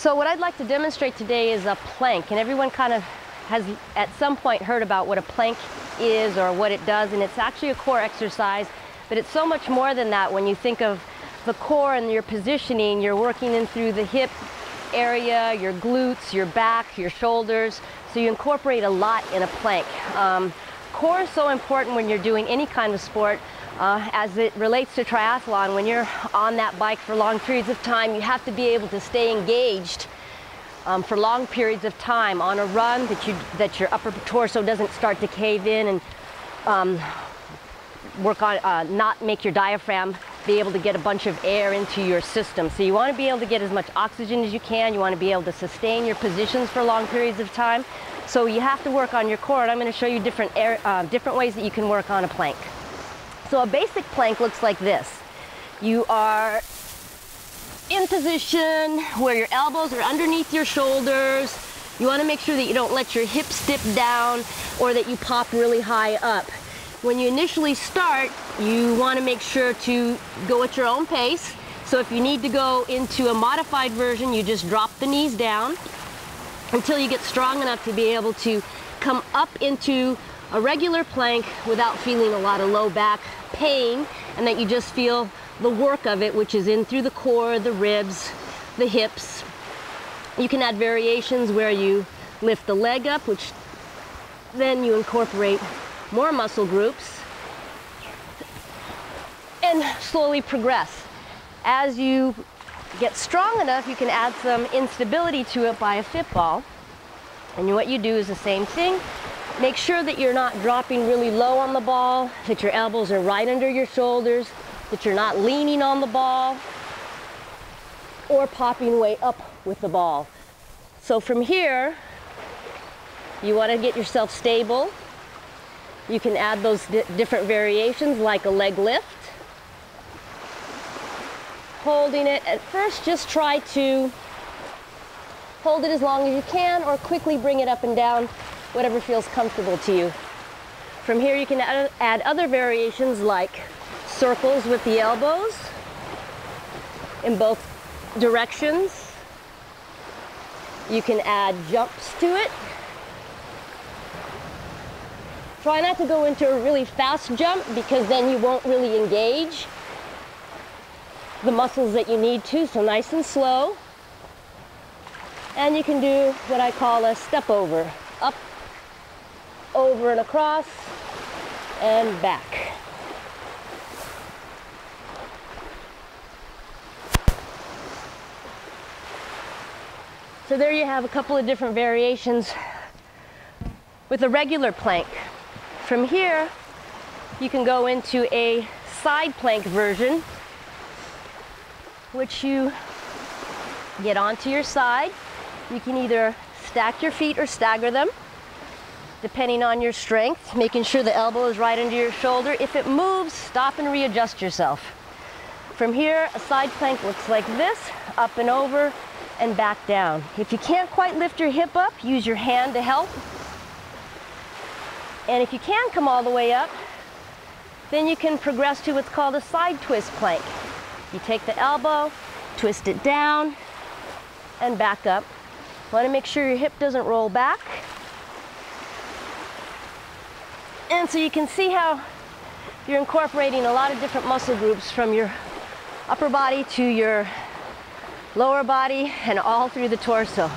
So what I'd like to demonstrate today is a plank, and everyone kind of has at some point heard about what a plank is or what it does, and it's actually a core exercise, but it's so much more than that. When you think of the core and your positioning, you're working in through the hip area, your glutes, your back, your shoulders, so you incorporate a lot in a plank. Core is so important when you're doing any kind of sport. As it relates to triathlon, when you're on that bike for long periods of time, you have to be able to stay engaged for long periods of time on a run, that your upper torso doesn't start to cave in and work on not make your diaphragm be able to get a bunch of air into your system. So you want to be able to get as much oxygen as you can. You want to be able to sustain your positions for long periods of time. So you have to work on your core, and I'm going to show you different ways that you can work on a plank. So a basic plank looks like this. You are in position where your elbows are underneath your shoulders. You want to make sure that you don't let your hips dip down or that you pop really high up. When you initially start, you want to make sure to go at your own pace. So if you need to go into a modified version, you just drop the knees down until you get strong enough to be able to come up into a regular plank without feeling a lot of low back pain, and that you just feel the work of it, which is in through the core, the ribs, the hips. You can add variations where you lift the leg up, which then you incorporate more muscle groups and slowly progress. As you get strong enough, you can add some instability to it by a fit ball. And what you do is the same thing. Make sure that you're not dropping really low on the ball, that your elbows are right under your shoulders, that you're not leaning on the ball or popping way up with the ball. So from here, you want to get yourself stable. You can add those different variations like a leg lift. Holding it, at first just try to hold it as long as you can or quickly bring it up and down, whatever feels comfortable to you. From here you can add other variations like circles with the elbows in both directions. You can add jumps to it. Try not to go into a really fast jump because then you won't really engage the muscles that you need to, so nice and slow. And you can do what I call a step over. Up, over and across, and back. So there you have a couple of different variations with a regular plank. From here, you can go into a side plank version, which you get onto your side. You can either stack your feet or stagger them, depending on your strength, making sure the elbow is right under your shoulder. If it moves, stop and readjust yourself. From here, a side plank looks like this, up and over and back down. If you can't quite lift your hip up, use your hand to help. And if you can come all the way up, then you can progress to what's called a side twist plank. You take the elbow, twist it down, and back up. Want to make sure your hip doesn't roll back. And so you can see how you're incorporating a lot of different muscle groups from your upper body to your lower body and all through the torso.